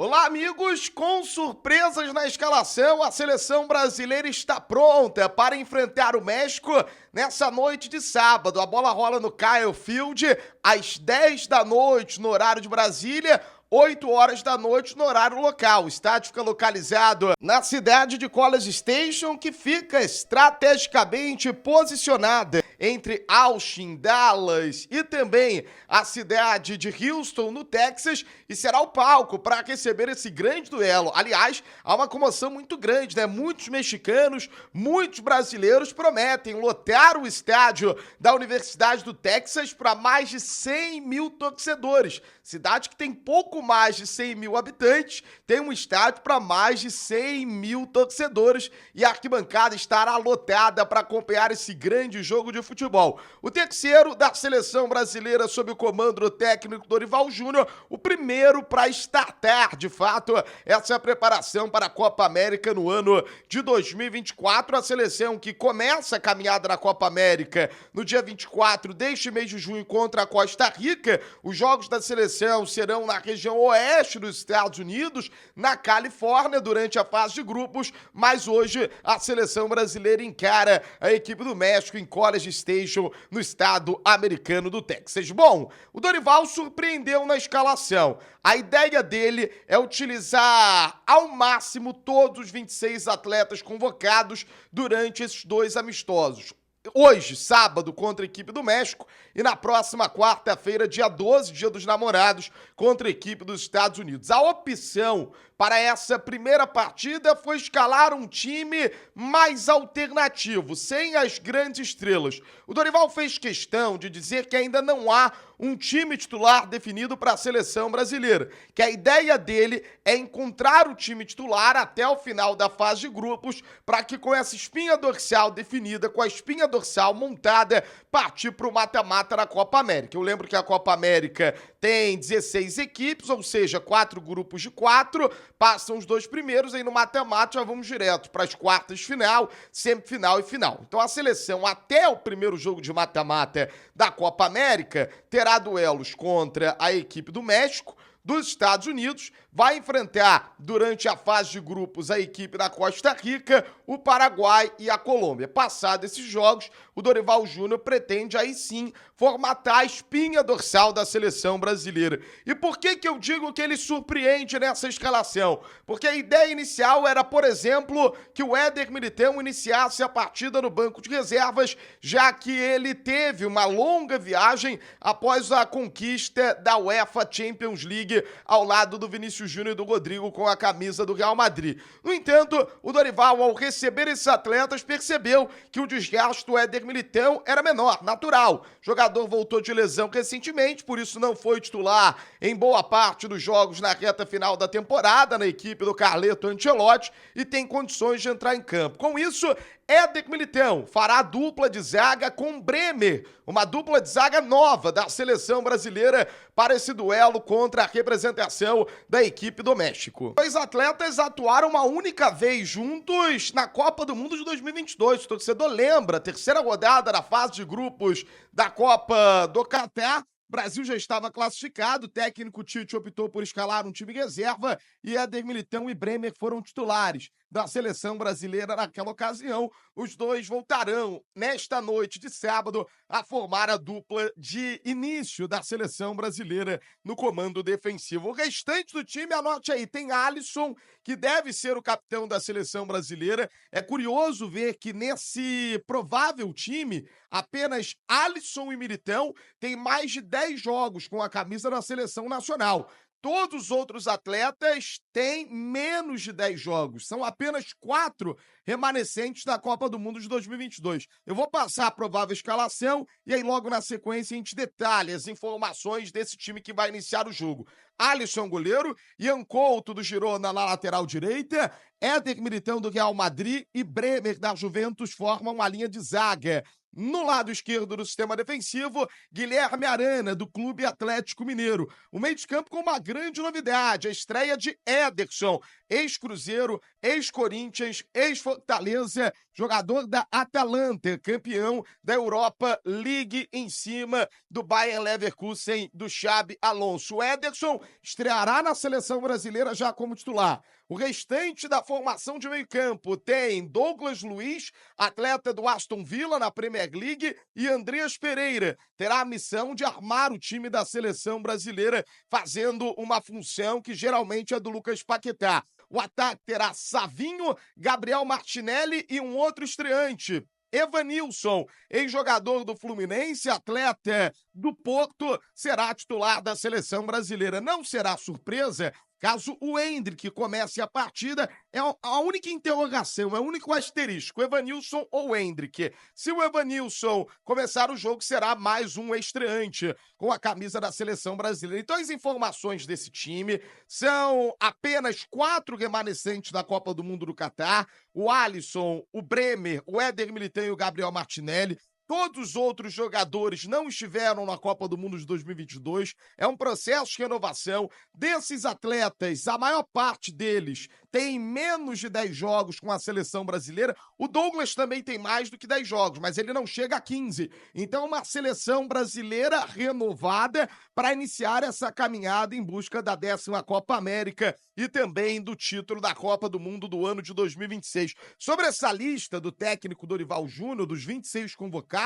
Olá, amigos! Com surpresas na escalação, a seleção brasileira está pronta para enfrentar o México nessa noite de sábado. A bola rola no Kyle Field às 10 da noite, no horário de Brasília, 8 horas da noite no horário local. O estádio fica localizado na cidade de College Station, que fica estrategicamente posicionada entre Austin, Dallas e também a cidade de Houston, no Texas, e será o palco para receber esse grande duelo. Aliás, há uma comoção muito grande, né? Muitos mexicanos, muitos brasileiros prometem lotar o estádio da Universidade do Texas para mais de 100 mil torcedores. Cidade que tem pouco mais de 100 mil habitantes, tem um estádio para mais de 100 mil torcedores e a arquibancada estará lotada para acompanhar esse grande jogo de futebol. O terceiro da seleção brasileira sob o comando do técnico Dorival Júnior, o primeiro para startar, de fato, essa preparação para a Copa América no ano de 2024. A seleção que começa a caminhada na Copa América no dia 24 deste mês de junho contra a Costa Rica. Os jogos da seleção serão na região oeste dos Estados Unidos, na Califórnia, durante a fase de grupos, mas hoje a seleção brasileira encara a equipe do México em College Station, no estado americano do Texas. Bom, o Dorival surpreendeu na escalação. A ideia dele é utilizar ao máximo todos os 26 atletas convocados durante esses dois amistosos. Hoje, sábado, contra a equipe do México, e na próxima quarta-feira, dia 12, dia dos namorados, contra a equipe dos Estados Unidos. A opção para essa primeira partida foi escalar um time mais alternativo, sem as grandes estrelas. O Dorival fez questão de dizer que ainda não há um time titular definido para a seleção brasileira, que a ideia dele é encontrar o time titular até o final da fase de grupos, para que com essa espinha dorsal definida, com a espinha dorsal montada, partir para o mata-mata na Copa América. Eu lembro que a Copa América tem 16 equipes, ou seja, 4 grupos de 4, passam os dois primeiros, aí no mata-mata já vamos direto para as quartas de final, semifinal e final. Então a seleção, até o primeiro jogo de mata-mata da Copa América, terá duelos contra a equipe do México, dos Estados Unidos, vai enfrentar durante a fase de grupos a equipe da Costa Rica, o Paraguai e a Colômbia. Passados esses jogos, o Dorival Júnior pretende aí sim formatar a espinha dorsal da seleção brasileira. E por que eu digo que ele surpreende nessa escalação? Porque a ideia inicial era, por exemplo, que o Éder Militão iniciasse a partida no banco de reservas, já que ele teve uma longa viagem após a conquista da UEFA Champions League ao lado do Vinícius Júnior e do Rodrigo com a camisa do Real Madrid. No entanto, o Dorival, ao receber esses atletas, percebeu que o desgaste do Éder Militão era menor, natural. O jogador voltou de lesão recentemente, por isso não foi titular em boa parte dos jogos na reta final da temporada na equipe do Carleto Ancelotti e tem condições de entrar em campo. Com isso, Éder Militão fará dupla de zaga com Bremer, uma dupla de zaga nova da seleção brasileira para esse duelo contra a representação da equipe do México. Dois atletas atuaram uma única vez juntos na Copa do Mundo de 2022. O torcedor lembra, terceira rodada da fase de grupos da Copa do Catar. O Brasil já estava classificado, o técnico Tite optou por escalar um time reserva e Éder Militão e Bremer foram titulares da seleção brasileira naquela ocasião. Os dois voltarão nesta noite de sábado a formar a dupla de início da seleção brasileira no comando defensivo. O restante do time, anote aí, tem Alisson, que deve ser o capitão da seleção brasileira. É curioso ver que nesse provável time, apenas Alisson e Militão têm mais de 10 jogos com a camisa da seleção nacional. Todos os outros atletas têm menos de 10 jogos. São apenas 4 remanescentes da Copa do Mundo de 2022. Eu vou passar a provável escalação e aí logo na sequência a gente detalha as informações desse time que vai iniciar o jogo. Alisson, goleiro, Ian Couto do Girona na lateral direita, Éder Militão do Real Madrid e Bremer da Juventus formam a linha de zaga. No lado esquerdo do sistema defensivo, Guilherme Arana, do Clube Atlético Mineiro. O meio de campo com uma grande novidade, a estreia de Ederson, ex-Cruzeiro, ex-Corinthians, ex-Fortaleza, jogador da Atalanta, campeão da Europa League em cima do Bayer Leverkusen do Xabi Alonso. O Ederson estreará na seleção brasileira já como titular. O restante da formação de meio-campo tem Douglas Luiz, atleta do Aston Villa na Premier League, e Andreas Pereira. Terá a missão de armar o time da seleção brasileira, fazendo uma função que geralmente é do Lucas Paquetá. O ataque terá Savinho, Gabriel Martinelli e um outro estreante, Evanilson, ex-jogador do Fluminense, atleta do Porto, será titular da seleção brasileira. Não será surpresa caso o Endrick comece a partida. É a única interrogação, é o único asterisco, Evanilson ou Endrick. Se o Evanilson começar o jogo, será mais um estreante com a camisa da seleção brasileira. Então as informações desse time são apenas 4 remanescentes da Copa do Mundo do Catar: o Alisson, o Bremer, o Éder Militão e o Gabriel Martinelli. Todos os outros jogadores não estiveram na Copa do Mundo de 2022. É um processo de renovação. Desses atletas, a maior parte deles tem menos de 10 jogos com a seleção brasileira. O Douglas também tem mais do que 10 jogos, mas ele não chega a 15. Então, uma seleção brasileira renovada para iniciar essa caminhada em busca da 10ª Copa América e também do título da Copa do Mundo do ano de 2026. Sobre essa lista do técnico Dorival Júnior, dos 26 convocados,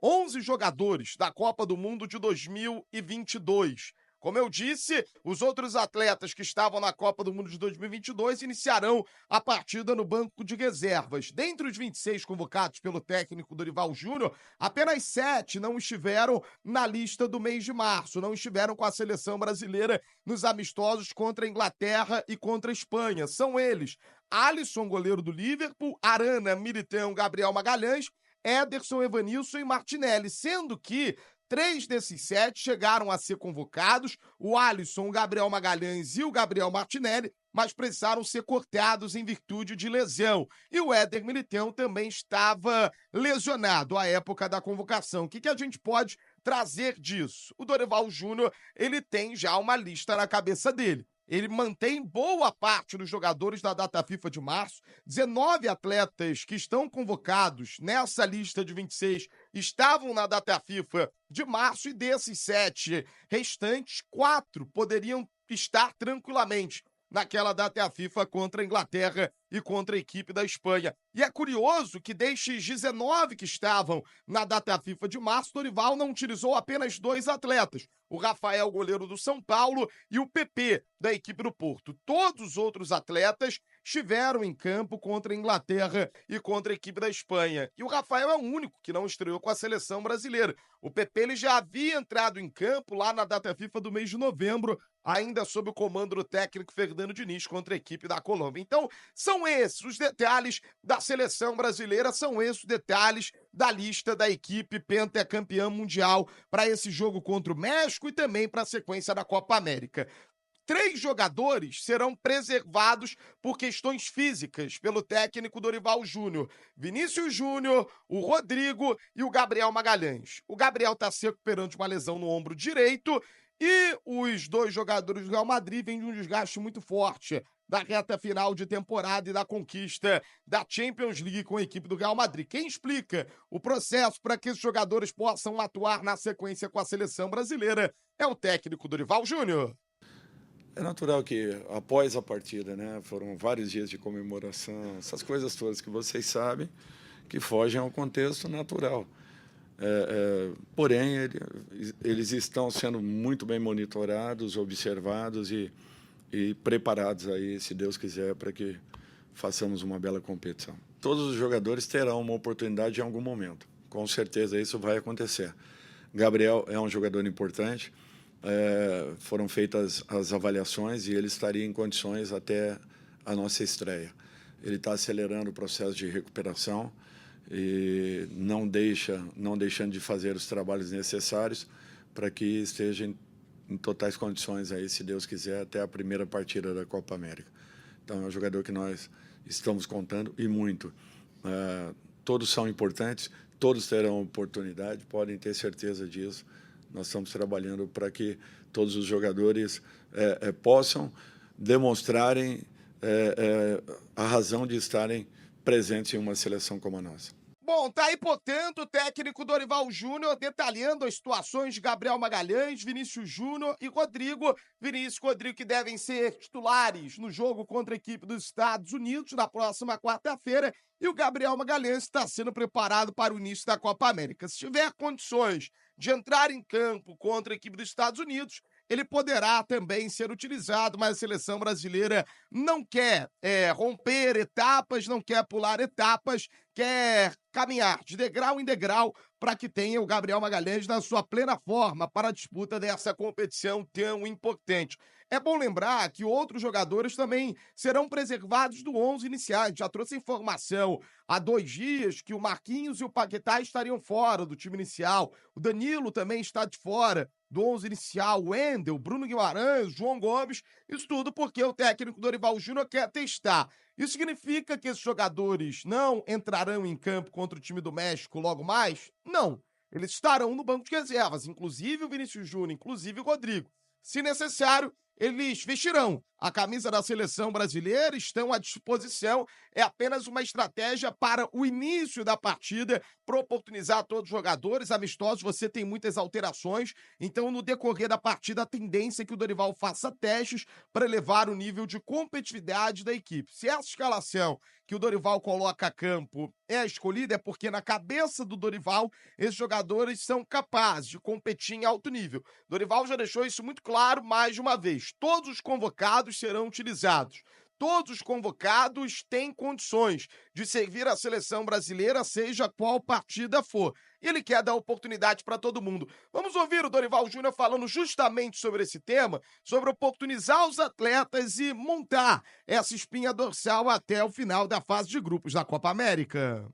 11 jogadores da Copa do Mundo de 2022. Como eu disse, os outros atletas que estavam na Copa do Mundo de 2022 iniciarão a partida no banco de reservas. Dentre os 26 convocados pelo técnico Dorival Júnior, apenas 7 não estiveram na lista do mês de março, não estiveram com a seleção brasileira nos amistosos contra a Inglaterra e contra a Espanha. São eles: Alisson, goleiro do Liverpool; Arana, Militão, Gabriel Magalhães; Ederson, Evanilson e Martinelli, sendo que 3 desses 7 chegaram a ser convocados: o Alisson, o Gabriel Magalhães e o Gabriel Martinelli, mas precisaram ser cortados em virtude de lesão. E o Éder Militão também estava lesionado à época da convocação. O que a gente pode trazer disso? O Dorival Júnior, ele tem já uma lista na cabeça dele. Ele mantém boa parte dos jogadores da data FIFA de março. 19 atletas que estão convocados nessa lista de 26 estavam na data FIFA de março, e desses 7 restantes, 4 poderiam estar tranquilamente naquela data FIFA contra a Inglaterra e contra a equipe da Espanha. E é curioso que destes 19 que estavam na data FIFA de março, Dorival não utilizou apenas 2 atletas: o Rafael, goleiro do São Paulo, e o PP, da equipe do Porto. Todos os outros atletas estiveram em campo contra a Inglaterra e contra a equipe da Espanha. E o Rafael é o único que não estreou com a seleção brasileira. O PP ele já havia entrado em campo lá na data FIFA do mês de novembro, ainda sob o comando do técnico Fernando Diniz, contra a equipe da Colômbia. Então, são esses os detalhes da seleção brasileira, são esses os detalhes da lista da equipe pentacampeã mundial para esse jogo contra o México e também para a sequência da Copa América. 3 jogadores serão preservados por questões físicas pelo técnico Dorival Júnior: Vinícius Júnior, o Rodrigo e o Gabriel Magalhães. O Gabriel está se recuperando de uma lesão no ombro direito, e os 2 jogadores do Real Madrid vêm de um desgaste muito forte da reta final de temporada e da conquista da Champions League com a equipe do Real Madrid. Quem explica o processo para que esses jogadores possam atuar na sequência com a seleção brasileira é o técnico Dorival Júnior. É natural que, após a partida, né, foram vários dias de comemoração, essas coisas todas que vocês sabem, que fogem ao contexto natural. Porém, eles estão sendo muito bem monitorados, observados e preparados aí, se Deus quiser, para que façamos uma bela competição. Todos os jogadores terão uma oportunidade em algum momento. Com certeza isso vai acontecer. Gabriel é um jogador importante. Foram feitas as avaliações e ele estaria em condições até a nossa estreia. Ele está acelerando o processo de recuperação e não deixando de fazer os trabalhos necessários para que esteja em totais condições aí, se Deus quiser, até a primeira partida da Copa América. Então é um jogador que nós estamos contando, e muito. Todos são importantes, todos terão oportunidade, podem ter certeza disso. Nós estamos trabalhando para que todos os jogadores possam demonstrarem a razão de estarem presentes em uma seleção como a nossa. Bom, tá aí, portanto, o técnico Dorival Júnior detalhando as situações de Gabriel Magalhães, Vinícius Júnior e Rodrigo. Vinícius e Rodrigo que devem ser titulares no jogo contra a equipe dos Estados Unidos na próxima quarta-feira. E o Gabriel Magalhães está sendo preparado para o início da Copa América. Se tiver condições de entrar em campo contra a equipe dos Estados Unidos, ele poderá também ser utilizado, mas a seleção brasileira não quer romper etapas, não quer pular etapas, quer caminhar de degrau em degrau para que tenha o Gabriel Magalhães na sua plena forma para a disputa dessa competição tão importante. É bom lembrar que outros jogadores também serão preservados do 11 iniciais. Já trouxe informação há 2 dias que o Marquinhos e o Paquetá estariam fora do time inicial. O Danilo também está de fora do 11 inicial, o Wendel, Bruno Guimarães, João Gomes, isso tudo porque o técnico Dorival Júnior quer testar. Isso significa que esses jogadores não entrarão em campo contra o time do México logo mais? Não. Eles estarão no banco de reservas, inclusive o Vinícius Júnior, inclusive o Rodrigo. Se necessário, eles vestirão a camisa da seleção brasileira, estão à disposição. É apenas uma estratégia para o início da partida, para oportunizar a todos os jogadores. Amistosos, você tem muitas alterações, então no decorrer da partida a tendência é que o Dorival faça testes para elevar o nível de competitividade da equipe. Se essa escalação que o Dorival coloca a campo é escolhida, é porque na cabeça do Dorival esses jogadores são capazes de competir em alto nível. Dorival já deixou isso muito claro mais de uma vez. Todos os convocados serão utilizados. Todos os convocados têm condições de servir a seleção brasileira, seja qual partida for. E ele quer dar oportunidade para todo mundo. Vamos ouvir o Dorival Júnior falando justamente sobre esse tema, sobre oportunizar os atletas e montar essa espinha dorsal até o final da fase de grupos da Copa América.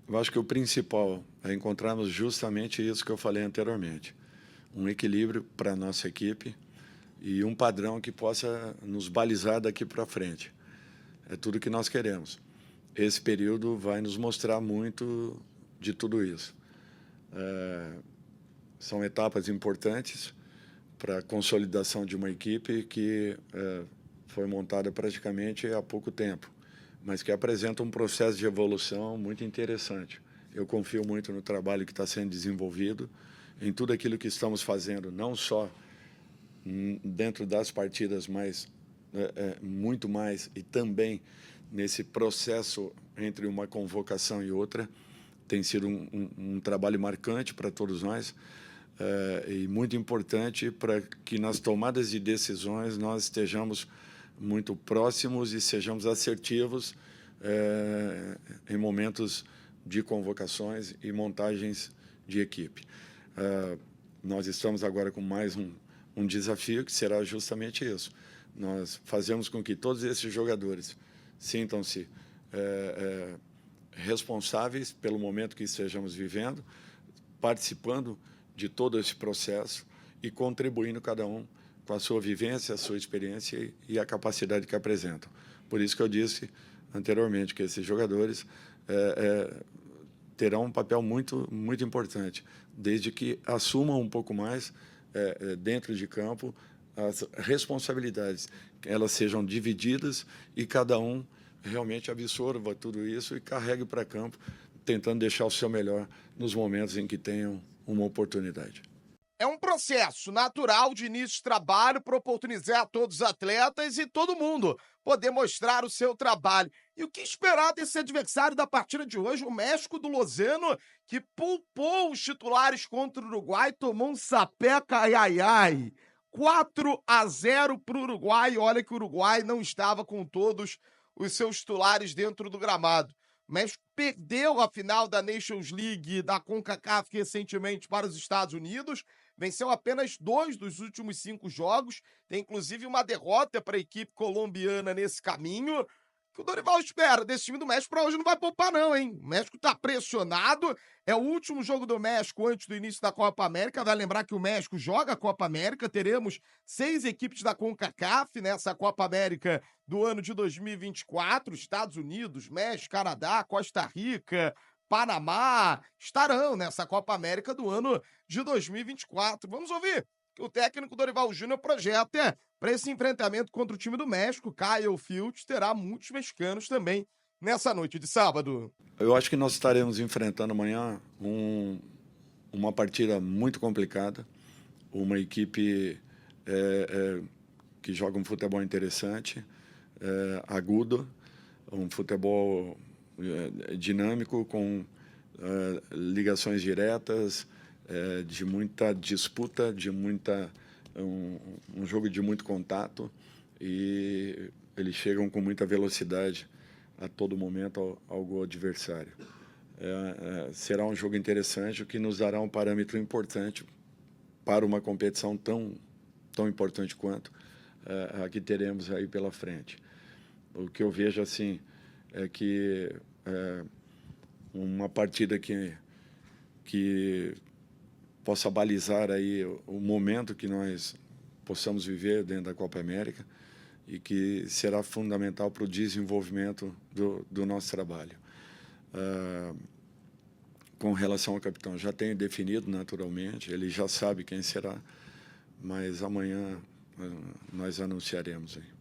Eu acho que o principal é encontrarmos justamente isso que eu falei anteriormente. Um equilíbrio para a nossa equipe e um padrão que possa nos balizar daqui para frente. É tudo que nós queremos. Esse período vai nos mostrar muito de tudo isso. São etapas importantes para a consolidação de uma equipe que foi montada praticamente há pouco tempo, mas que apresenta um processo de evolução muito interessante. Eu confio muito no trabalho que está sendo desenvolvido, em tudo aquilo que estamos fazendo, não só dentro das partidas, mas muito mais, e também nesse processo entre uma convocação e outra. Tem sido um trabalho marcante para todos nós e muito importante para que nas tomadas de decisões nós estejamos muito próximos e sejamos assertivos em momentos de convocações e montagens de equipe. Nós estamos agora com mais um desafio que será justamente isso. Nós fazemos com que todos esses jogadores sintam-se responsáveis pelo momento que estejamos vivendo, participando de todo esse processo e contribuindo cada um com a sua vivência, a sua experiência e a capacidade que apresentam. Por isso que eu disse anteriormente que esses jogadores terão um papel muito, muito importante, desde que assumam um pouco mais dentro de campo as responsabilidades, que elas sejam divididas e cada um realmente absorva tudo isso e carregue para campo, tentando deixar o seu melhor nos momentos em que tenham uma oportunidade. É um processo natural de início de trabalho para oportunizar a todos os atletas e todo mundo poder mostrar o seu trabalho. E o que esperar desse adversário da partida de hoje, o México do Lozano, que poupou os titulares contra o Uruguai, tomou um sapeca, ai. 4-0 para o Uruguai. Olha que o Uruguai não estava com todos os seus titulares dentro do gramado. O México perdeu a final da Nations League da CONCACAF recentemente para os Estados Unidos, venceu apenas 2 dos últimos 5 jogos, tem inclusive uma derrota para a equipe colombiana nesse caminho. O que o Dorival espera desse time do México para hoje não vai poupar não, hein? O México tá pressionado, é o último jogo do México antes do início da Copa América. Vai lembrar que o México joga a Copa América, teremos 6 equipes da CONCACAF nessa Copa América do ano de 2024, Estados Unidos, México, Canadá, Costa Rica, Panamá, estarão nessa Copa América do ano de 2024. Vamos ouvir que o técnico Dorival Júnior projeta para esse enfrentamento contra o time do México. Kyle Field terá muitos mexicanos também nessa noite de sábado. Eu acho que nós estaremos enfrentando amanhã uma partida muito complicada, uma equipe que joga um futebol interessante, agudo, um futebol dinâmico, com ligações diretas, de muita disputa, um jogo de muito contato, e eles chegam com muita velocidade a todo momento ao gol adversário. Será um jogo interessante, o que nos dará um parâmetro importante para uma competição tão importante quanto a que teremos aí pela frente. O que eu vejo assim é que uma partida que possa balizar aí o momento que nós possamos viver dentro da Copa América e que será fundamental para o desenvolvimento do nosso trabalho. Com relação ao capitão, já tenho definido naturalmente, ele já sabe quem será, mas amanhã nós anunciaremos aí.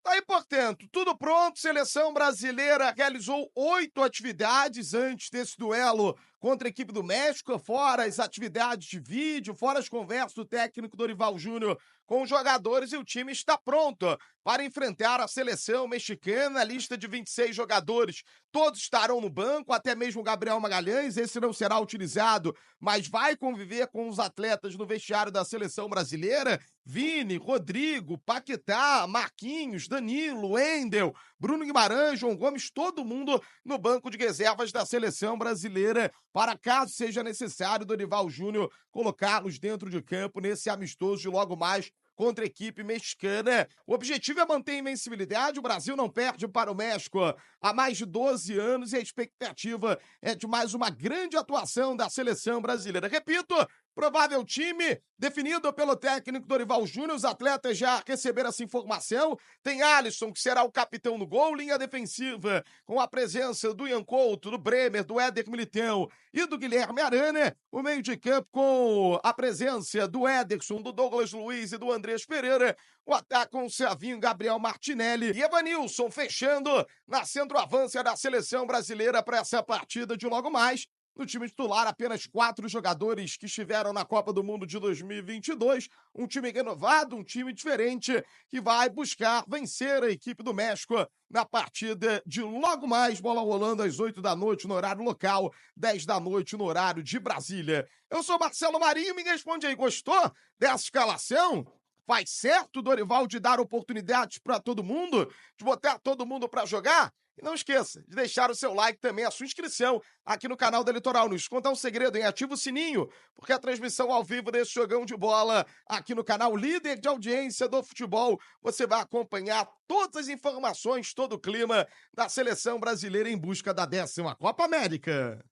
Tá aí, portanto, tudo pronto. Seleção brasileira realizou 8 atividades antes desse duelo contra a equipe do México, fora as atividades de vídeo, fora as conversas do técnico Dorival Júnior com os jogadores, e o time está pronto para enfrentar a seleção mexicana. A lista de 26 jogadores, todos estarão no banco, até mesmo o Gabriel Magalhães. Esse não será utilizado, mas vai conviver com os atletas no vestiário da seleção brasileira. Vini, Rodrigo, Paquetá, Marquinhos, Danilo, Wendel, Bruno Guimarães, João Gomes, todo mundo no banco de reservas da seleção brasileira, para caso seja necessário Dorival Júnior colocá-los dentro de campo nesse amistoso de logo mais contra a equipe mexicana. O objetivo é manter a invencibilidade. O Brasil não perde para o México há mais de 12 anos e a expectativa é de mais uma grande atuação da seleção brasileira. Repito, provável time definido pelo técnico Dorival Júnior. Os atletas já receberam essa informação. Tem Alisson, que será o capitão no gol. Linha defensiva com a presença do Ian Couto, do Bremer, do Éder Militão e do Guilherme Arana. O meio de campo com a presença do Ederson, do Douglas Luiz e do Andrés Pereira. O ataque com o Savinho, Gabriel Martinelli e Evanilson, fechando na centroavância da seleção brasileira para essa partida de logo mais. No time titular, apenas 4 jogadores que estiveram na Copa do Mundo de 2022. Um time renovado, um time diferente, que vai buscar vencer a equipe do México na partida de logo mais, bola rolando às 8 da noite no horário local, 10 da noite no horário de Brasília. Eu sou Marcelo Marinho, me responde aí, gostou dessa escalação? Faz certo o Dorival de dar oportunidades para todo mundo, de botar todo mundo para jogar? E não esqueça de deixar o seu like também, a sua inscrição aqui no canal da Litoral News. Contar um segredo, hein? Ativa o sininho, porque a transmissão ao vivo desse jogão de bola aqui no canal líder de audiência do futebol, você vai acompanhar todas as informações, todo o clima da seleção brasileira em busca da 10ª Copa América.